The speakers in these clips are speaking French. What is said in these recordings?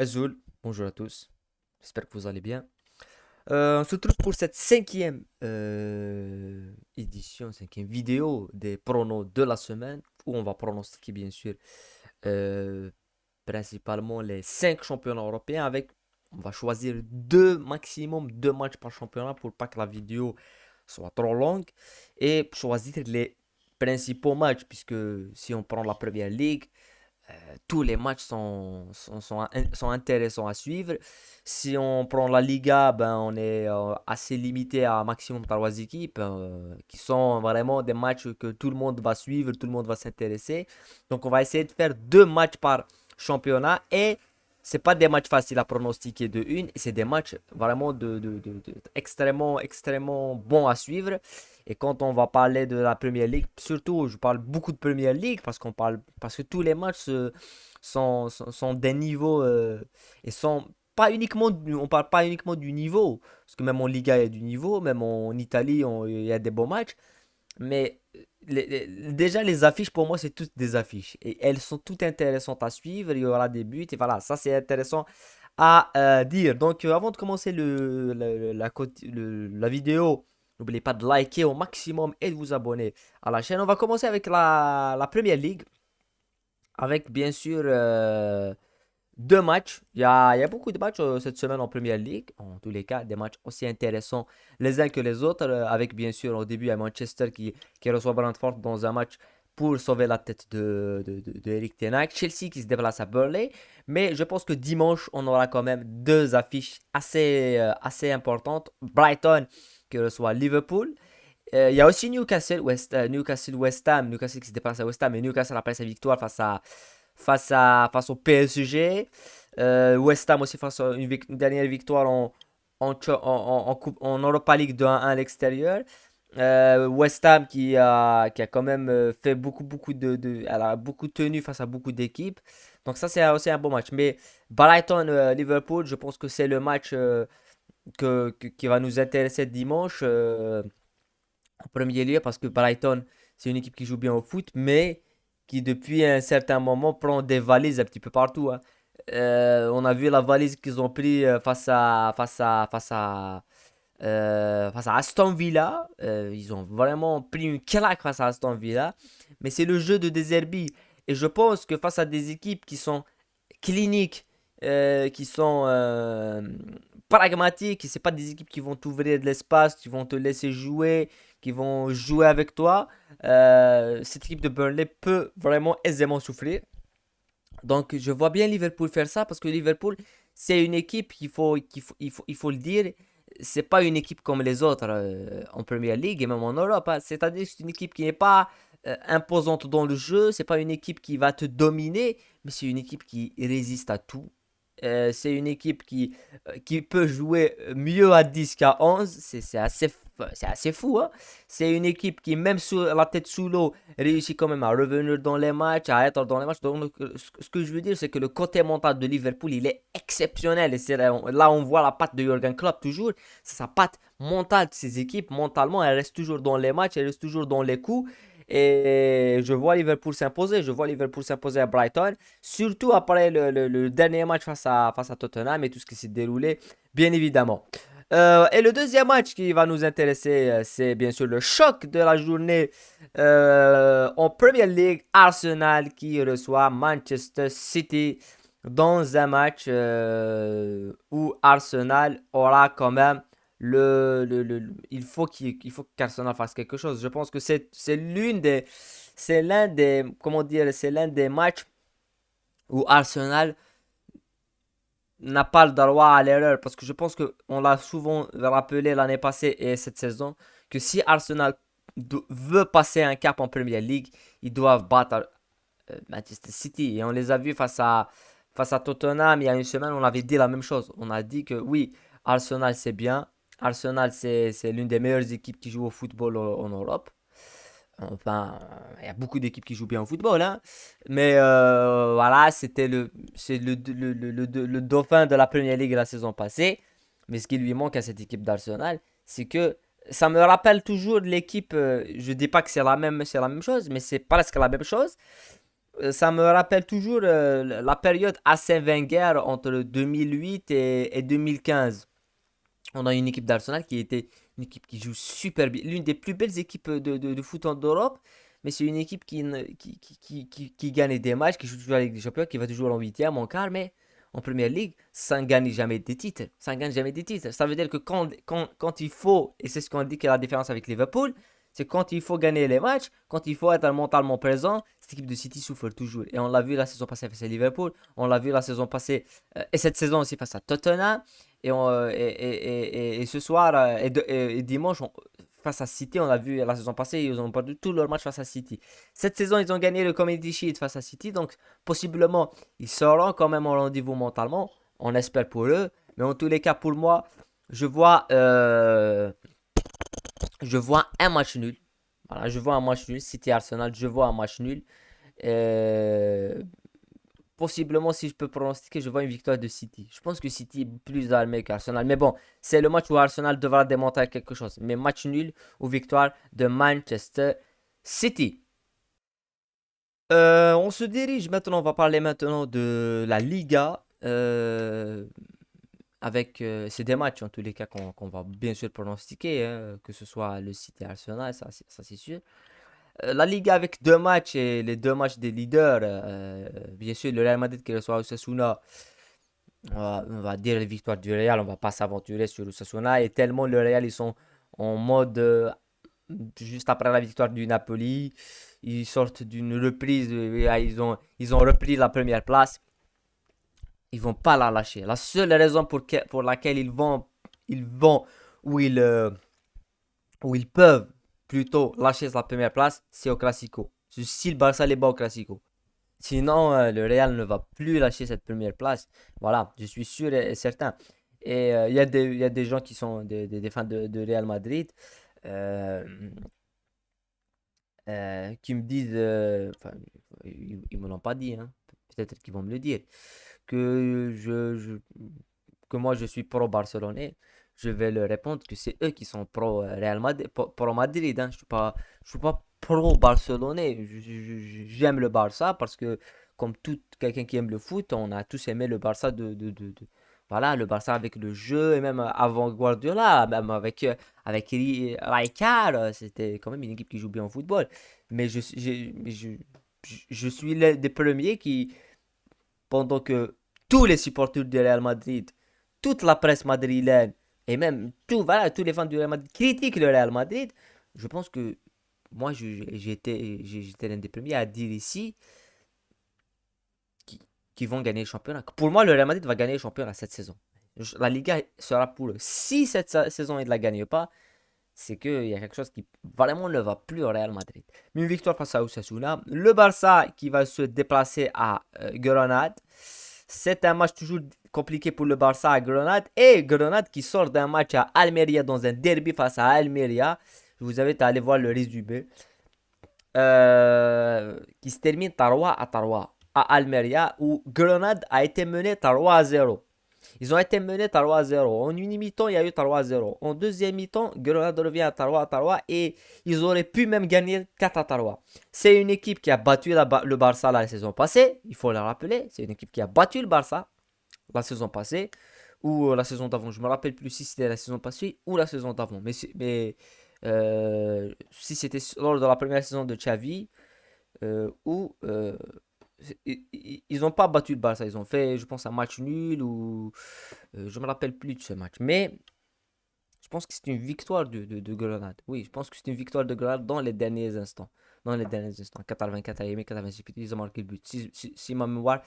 Azul, bonjour à tous, j'espère que vous allez bien. On se retrouve pour cette cinquième édition, cinquième vidéo des pronos de la semaine, où on va pronostiquer bien sûr euh, principalement les cinq championnats européens avec, on va choisir maximum deux matchs par championnat pour pas que la vidéo soit trop longue et choisir les principaux matchs, puisque si on prend la première ligue, tous les matchs sont intéressants à suivre. Si on prend la Liga, ben, on est assez limité à maximum trois équipes qui sont vraiment des matchs que tout le monde va suivre, tout le monde va s'intéresser. Donc on va essayer de faire deux matchs par championnat et c'est pas des matchs faciles à pronostiquer de une, c'est des matchs vraiment extrêmement bons à suivre. Et quand on va parler de la Première Ligue, surtout, je parle beaucoup de Première Ligue parce que tous les matchs sont des niveaux et sont pas uniquement, on parle pas uniquement du niveau, parce que même en Liga il y a du niveau, même en Italie il y a des beaux matchs, mais déjà les affiches pour moi c'est toutes des affiches et elles sont toutes intéressantes à suivre, il y aura des buts et voilà, ça c'est intéressant à dire. Donc avant de commencer la vidéo, n'oubliez pas de liker au maximum et de vous abonner à la chaîne. On va commencer avec la Première Ligue, avec bien sûr deux matchs. Il y a beaucoup de matchs cette semaine en Première League. En tous les cas, des matchs aussi intéressants les uns que les autres. Avec bien sûr au début, il y a Manchester qui reçoit Brentford dans un match pour sauver la tête de Eric Ten Hag. Chelsea qui se déplace à Burnley. Mais je pense que dimanche, on aura quand même deux affiches assez importantes. Brighton qui reçoit Liverpool. Il y a aussi Newcastle West Ham. Newcastle qui se déplace à West Ham. Et Newcastle après sa victoire face au PSG. West Ham aussi face à une dernière victoire en Europa League de 1-1 à l'extérieur. West Ham qui a quand même fait elle a beaucoup tenu face à beaucoup d'équipes. Donc ça c'est aussi un bon match. Mais Brighton-Liverpool, je pense que c'est le match qui va nous intéresser dimanche en premier lieu parce que Brighton, c'est une équipe qui joue bien au foot, mais qui depuis un certain moment prend des valises un petit peu partout, hein. On a vu la valise qu'ils ont pris face à Aston Villa. Ils ont vraiment pris une claque face à Aston Villa. Mais c'est le jeu de De Zerbi. Et je pense que face à des équipes qui sont cliniques, qui sont pragmatiques, c'est pas des équipes qui vont t'ouvrir de l'espace, qui vont te laisser jouer, qui vont jouer avec toi. Cette équipe de Burnley peut vraiment aisément souffrir. Donc je vois bien Liverpool faire ça parce que Liverpool, c'est une équipe il faut le dire, c'est pas une équipe comme les autres en Premier League et même en Europe, hein. C'est-à-dire que c'est une équipe qui n'est pas imposante dans le jeu, c'est pas une équipe qui va te dominer, mais c'est une équipe qui résiste à tout. C'est une équipe qui peut jouer mieux à 10 qu'à 11. C'est assez fou, hein. C'est une équipe qui, même sous la tête sous l'eau, réussit quand même à revenir dans les matchs, à être dans les matchs. Donc, ce que je veux dire, c'est que le côté mental de Liverpool, il est exceptionnel. Et c'est là, on voit la patte de Jürgen Klopp toujours. C'est sa patte mentale de ses équipes. Mentalement, elle reste toujours dans les matchs, elle reste toujours dans les coups. Et je vois Liverpool s'imposer. Je vois Liverpool s'imposer à Brighton. Surtout après le dernier match face à Tottenham et tout ce qui s'est déroulé, bien évidemment. Et le deuxième match qui va nous intéresser, c'est bien sûr le choc de la journée en Premier League. Arsenal qui reçoit Manchester City dans un match où Arsenal aura quand même il faut qu'Arsenal fasse quelque chose. Je pense que c'est l'un des, comment dire, c'est l'un des matchs où Arsenal n'a pas le droit à l'erreur parce que je pense qu'on l'a souvent rappelé l'année passée et cette saison que si Arsenal veut passer un cap en Premier League, ils doivent battre Manchester City et on les a vus face à Tottenham il y a une semaine, on avait dit la même chose. On a dit que oui, Arsenal c'est bien, Arsenal c'est l'une des meilleures équipes qui joue au football en Europe. Enfin, il y a beaucoup d'équipes qui jouent bien au football, hein. Mais voilà, c'est le dauphin de la Premier League la saison passée. Mais ce qui lui manque à cette équipe d'Arsenal, c'est que ça me rappelle toujours l'équipe. Je dis pas que c'est la même chose, mais c'est presque la même chose. Ça me rappelle toujours la période Arsène Wenger entre 2008 et 2015. On a une équipe d'Arsenal qui était une équipe qui joue super bien, l'une des plus belles équipes de foot en Europe. Mais c'est une équipe qui gagne des matchs, qui joue toujours avec des champions, qui va toujours en huitième, en quart, mais en première ligue, ça ne gagne jamais des titres. Ça ne gagne jamais des titres. Ça veut dire que quand il faut, et c'est ce qu'on dit qui est la différence avec Liverpool, c'est quand il faut gagner les matchs, quand il faut être mentalement présent, cette équipe de City souffre toujours. Et on l'a vu la saison passée face à Liverpool, on l'a vu la saison passée, et cette saison aussi face à Tottenham. Et ce soir et dimanche, face à City, on a vu la saison passée, ils ont perdu tous leurs matchs face à City. Cette saison, ils ont gagné le Community Shield face à City, donc possiblement, ils seront quand même au rendez-vous mentalement. On espère pour eux. Mais en tous les cas, pour moi, je vois, euh, je vois un match nul. Voilà, je vois un match nul. City Arsenal, je vois un match nul. Euh, Possiblement, si je peux pronostiquer, je vois une victoire de City. Je pense que City est plus armé qu'Arsenal. Mais bon, c'est le match où Arsenal devra démontrer quelque chose. Mais match nul ou victoire de Manchester City. On se dirige maintenant, on va parler maintenant de la Liga. Avec c'est des matchs en tous les cas qu'on va bien sûr pronostiquer, hein, que ce soit le City et Arsenal, ça c'est sûr. La Liga avec deux matchs et les deux matchs des leaders, bien sûr le Real Madrid qui reçoit Osasuna. On va dire la victoire du Real, on va pas s'aventurer sur Osasuna. Et tellement le Real, ils sont en mode juste après la victoire du Napoli, ils sortent d'une reprise, ils ont repris la première place. Ils vont pas la lâcher. La seule raison pour laquelle ils vont où ils peuvent plutôt lâcher la première place, c'est au Classico. Si le Barça les bat au Classico. Sinon, le Real ne va plus lâcher cette première place. Voilà, je suis sûr et certain. Et il y a des gens qui sont des fans de Real Madrid euh, qui me disent, enfin, ils me l'ont pas dit, hein, peut-être qu'ils vont me le dire, que que moi je suis pro-barcelonais. Je vais leur répondre que c'est eux qui sont pro-Real Madrid, pro-Madrid, hein. Je suis pas pro-barcelonais. J'aime le Barça parce que, comme tout quelqu'un qui aime le foot, on a tous aimé le Barça voilà, le Barça avec le jeu, et même avant Guardiola, même avec Rijkaard, c'était quand même une équipe qui joue bien au football. Mais je suis l'un des premiers qui, pendant que tous les supporters du Real Madrid, toute la presse madrilène, et même voilà, tous les fans du Real Madrid critiquent le Real Madrid, je pense que moi, j'étais l'un des premiers à dire ici qu'ils vont gagner le championnat. Pour moi, le Real Madrid va gagner le championnat cette saison. La Liga sera pour eux. Si cette saison, ils ne la gagnent pas, c'est qu'il y a quelque chose qui vraiment ne va plus au Real Madrid. Mais une victoire face à Osasuna. Le Barça qui va se déplacer à Grenade. C'est un match toujours compliqué pour le Barça à Grenade. Et Grenade qui sort d'un match à Almeria dans un derby face à Almeria. Je vous invite à aller voir le résumé. Qui se termine 3-3 à Almeria où Grenade a été mené 3-0. Ils ont été menés 3-0. En une mi-temps, il y a eu 3-0. En deuxième mi-temps, Grenade revient à 3-3 et ils auraient pu même gagner 4-3. C'est une équipe qui a battu le Barça la saison passée, il faut le rappeler. C'est une équipe qui a battu le Barça la saison passée ou la saison d'avant. Je me rappelle plus si c'était la saison passée ou la saison d'avant. Mais si c'était lors de la première saison de Xavi ou ils n'ont pas battu le Barça. Ils ont fait, je pense, un match nul ou je me rappelle plus de ce match. Mais je pense que c'est une victoire de Grenade. Oui, je pense que c'est une victoire de Grenade dans les derniers instants. Dans les derniers instants. 84e, 86, ils ont marqué le but. Si ma mémoire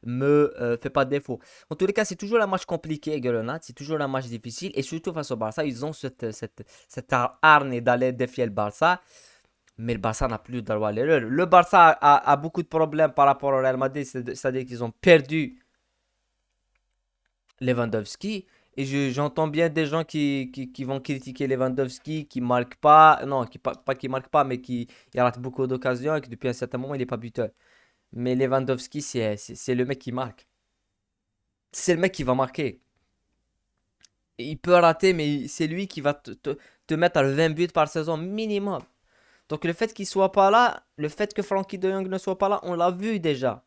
me fait pas défaut. En tous les cas, c'est toujours un match compliqué, Grenade. C'est toujours un match difficile. Et surtout face au Barça, ils ont cette hargne d'aller défier le Barça. Mais le Barça n'a plus le droit à l'erreur. Le Barça a beaucoup de problèmes par rapport au Real Madrid. C'est-à-dire qu'ils ont perdu Lewandowski. Et j'entends bien des gens qui vont critiquer Lewandowski, qui marque pas, non, pas qui marque pas, mais qui il rate beaucoup d'occasions et que depuis un certain moment, il n'est pas buteur. Mais Lewandowski, c'est le mec qui marque. C'est le mec qui va marquer. Il peut rater, mais c'est lui qui va te mettre à 20 buts par saison minimum. Donc le fait qu'il soit pas là, le fait que Frankie de Jong ne soit pas là, on l'a vu déjà.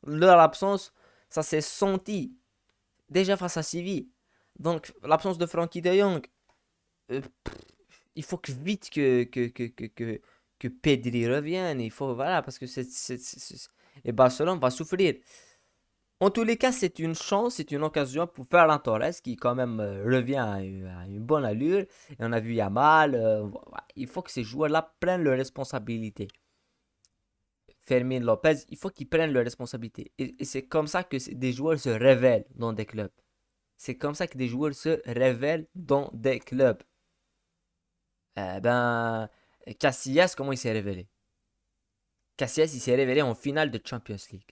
Leur absence, ça s'est senti déjà face à Séville. Donc l'absence de Frankie de Jong, euh, il faut que vite que Pedri revienne. Il faut, voilà, parce que et Barcelone va souffrir. En tous les cas, c'est une chance, c'est une occasion pour Ferran Torres qui quand même revient à une bonne allure. Et on a vu Yamal. Voilà. Il faut que ces joueurs-là prennent leurs responsabilités. Fermin Lopez, il faut qu'ils prennent leurs responsabilités. Et c'est comme ça que des joueurs se révèlent dans des clubs. C'est comme ça que des joueurs se révèlent dans des clubs. Ben, Casillas, comment il s'est révélé? Casillas, il s'est révélé en finale de Champions League.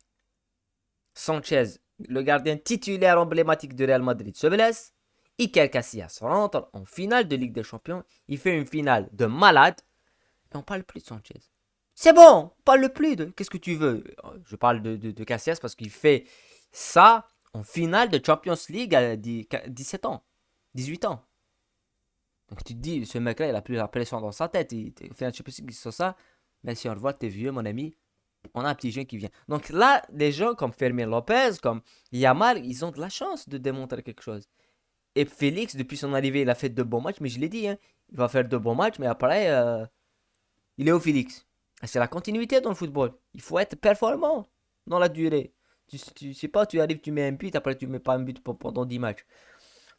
Sanchez, le gardien titulaire emblématique de Real Madrid, se blesse. Iker Casillas rentre en finale de Ligue des Champions. Il fait une finale de malade. Et on parle plus de Sanchez. C'est bon, on parle plus de. Qu'est-ce que tu veux? Je parle de Casillas parce qu'il fait ça en finale de Champions League à 17 ans, 18 ans. Donc tu te dis, ce mec-là, il a plus la pression dans sa tête. Il fait un Champions League sur ça. Mais si on le voit, t'es vieux, mon ami. On a un petit jeune qui vient. Donc là, des gens comme Fermin Lopez, comme Yamal, ils ont de la chance de démontrer quelque chose. Et Félix, depuis son arrivée, il a fait de bons matchs, mais je l'ai dit, hein, il va faire de bons matchs, mais après, il est au Félix. C'est la continuité dans le football. Il faut être performant dans la durée. Tu sais pas, tu arrives, tu mets un but, après tu mets pas un but pendant 10 matchs.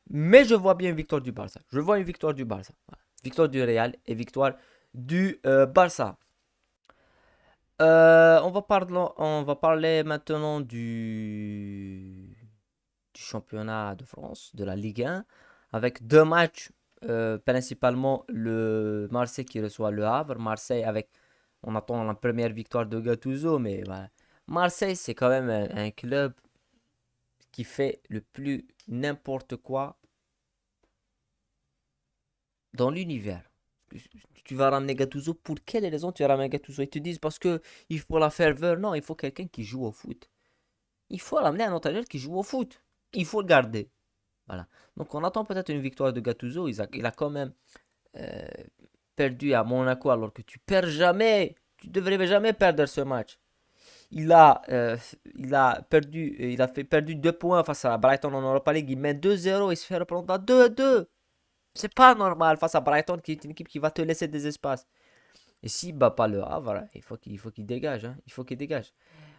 Mais je vois bien une victoire du Barça. Je vois une victoire du Barça. Voilà. Victoire du Real et victoire du Barça. On va parler maintenant du championnat de France, de la Ligue 1, avec deux matchs, principalement le Marseille qui reçoit le Havre. Marseille avec, on attend la première victoire de Gattuso, mais voilà. Marseille, c'est quand même un club qui fait le plus n'importe quoi dans l'univers. Tu vas ramener Gattuso, pour quelle raison tu vas ramener Gattuso? Ils te disent parce que il faut la ferveur. Non, il faut quelqu'un qui joue au foot. Il faut ramener un entraîneur qui joue au foot. Il faut le garder. Voilà. Donc on attend peut-être une victoire de Gattuso. Il a quand même euh, perdu à Monaco alors que tu perds jamais. Tu devrais jamais perdre ce match. Il a perdu, perdu 2 points face à Brighton en Europa League. Il mène 2-0, il se fait reprendre à 2-2. C'est pas normal face à Brighton qui est une équipe qui va te laisser des espaces. Et s'il bat pas le Havre, il faut qu'il dégage. Hein. Il faut qu'il dégage.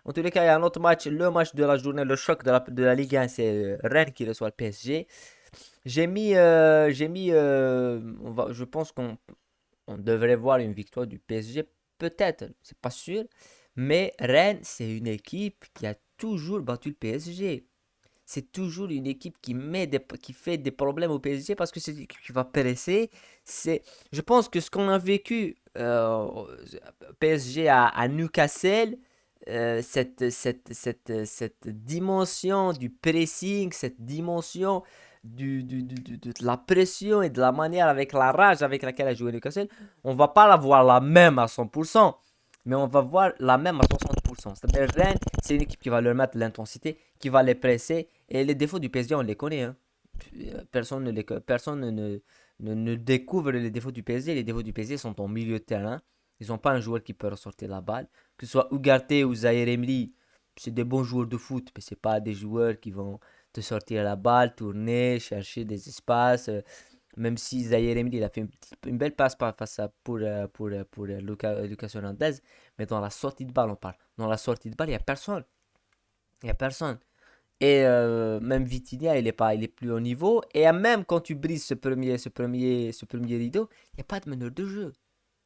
En tous les cas, il y a un autre match, le match de la journée, le choc de la Ligue 1, c'est Rennes qui reçoit le PSG. Je pense qu'on devrait voir une victoire du PSG, peut-être, c'est pas sûr. Mais Rennes, c'est une équipe qui a toujours battu le PSG. C'est toujours une équipe qui fait des problèmes au PSG parce que c'est une équipe qui va presser. Je pense que ce qu'on a vécu PSG à Newcastle, cette dimension du pressing, cette dimension de la pression et de la manière avec la rage avec laquelle a joué Newcastle, on va pas la voir la même à 100%, mais on va voir la même à 60%. C'est-à-dire Rennes, c'est une équipe qui va leur mettre l'intensité, qui va les presser, et les défauts du PSG, on les connaît. Hein. Personne ne découvre les défauts du PSG. Les défauts du PSG sont au milieu de terrain. Ils n'ont pas un joueur qui peut ressortir la balle. Que ce soit Ugarte ou Zahir Emery, c'est des bons joueurs de foot, mais c'est pas des joueurs qui vont te sortir la balle, tourner, chercher des espaces. Même si Zahir Emery il a fait une belle passe face à, pour Lucas Hernandez, mais dans la sortie de balle, on parle. Dans la sortie de balle, il n'y a personne. Il n'y a personne. Et même Vitinha, il est plus au niveau. Et même quand tu brises ce premier rideau, il n'y a pas de meneur de jeu.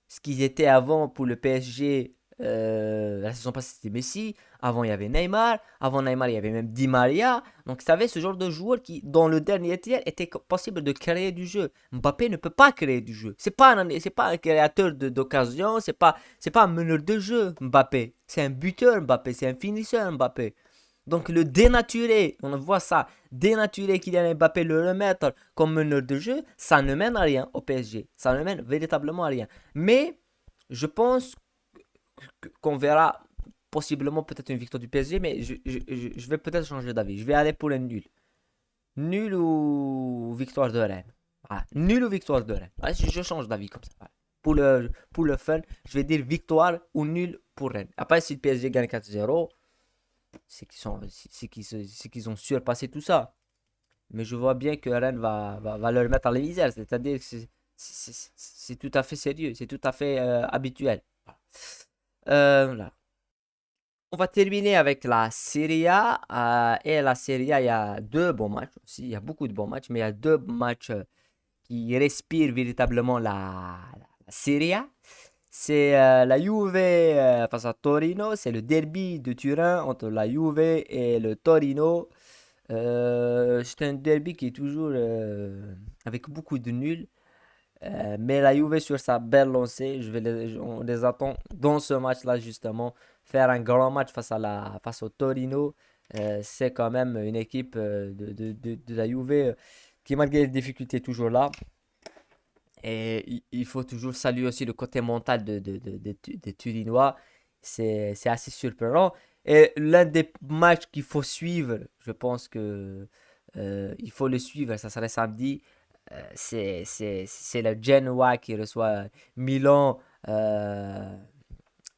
Ce qu'ils étaient avant pour le PSG, la saison passée, c'était Messi. Avant, il y avait Neymar. Avant Neymar, il y avait même Di Maria. Donc, tu avais ce genre de joueur qui, dans le dernier tiers, était possible de créer du jeu. Mbappé ne peut pas créer du jeu. C'est pas un créateur d'occasion. C'est pas un meneur de jeu, Mbappé. C'est un buteur, Mbappé. C'est un finisseur, Mbappé. Donc le dénaturer, on voit ça, dénaturer Kylian Mbappé, le remettre comme meneur de jeu, ça ne mène à rien au PSG. Ça ne mène véritablement à rien. Mais je pense qu'on verra possiblement peut-être une victoire du PSG, mais je vais peut-être changer d'avis. Je vais aller pour un nul. Nul ou victoire de Rennes. Ah, nul ou victoire de Rennes. Ah, je change d'avis comme ça. pour le fun, je vais dire victoire ou nul pour Rennes. Après, si le PSG gagne 4-0, c'est qu'ils ont surpassé tout ça. Mais je vois bien que Rennes va leur mettre à la misère. C'est-à-dire que c'est tout à fait sérieux, c'est tout à fait habituel. Voilà. On va terminer avec la Serie A. Et la Serie A, il y a deux bons matchs aussi. Il y a beaucoup de bons matchs, mais il y a deux matchs qui respirent véritablement la Serie A. C'est la Juve face à Torino. C'est le derby de Turin entre la Juve et le Torino. C'est un derby qui est toujours avec beaucoup de nuls. Mais la Juve sur sa belle lancée, on les attend dans ce match-là justement. Faire un grand match face au Torino, c'est quand même une équipe de la Juve qui malgré les difficultés est toujours là. Et il faut toujours saluer aussi le côté mental des Turinois. C'est assez surprenant. Et l'un des matchs qu'il faut suivre, je pense que il faut le suivre, ça serait samedi. C'est le Genoa qui reçoit Milan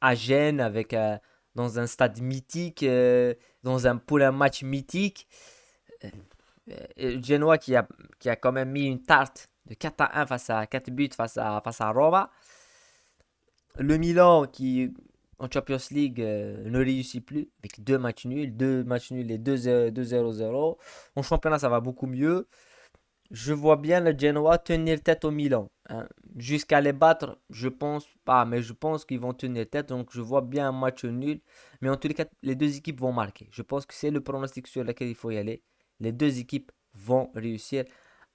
à Gênes dans un stade mythique, pour un match mythique. Genoa qui a quand même mis une tarte de 4-1 face à 4 buts face à Roma. Le Milan qui en Champions League ne réussit plus avec deux matchs nuls et 2-0-0. En championnat, ça va beaucoup mieux. Je vois bien le Genoa tenir tête au Milan, hein. Jusqu'à les battre, je pense pas, mais je pense qu'ils vont tenir tête. Donc je vois bien un match nul. Mais en tous les cas, les deux équipes vont marquer. Je pense que c'est le pronostic sur lequel il faut y aller. Les deux équipes vont réussir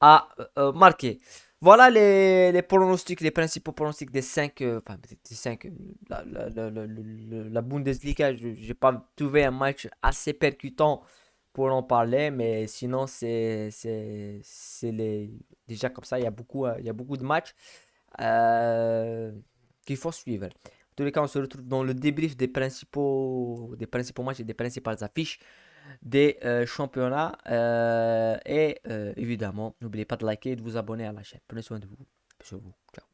à marquer. Voilà les pronostics, les principaux pronostics des 5. Enfin, des 5. La Bundesliga, je n'ai pas trouvé un match assez percutant pour en parler, mais sinon, déjà comme ça, il y a beaucoup de matchs euh, qu'il faut suivre. En tous les cas, on se retrouve dans le débrief des principaux matchs et des principales affiches des championnats. Et évidemment, n'oubliez pas de liker et de vous abonner à la chaîne. Prenez soin de vous. Bisous. Ciao.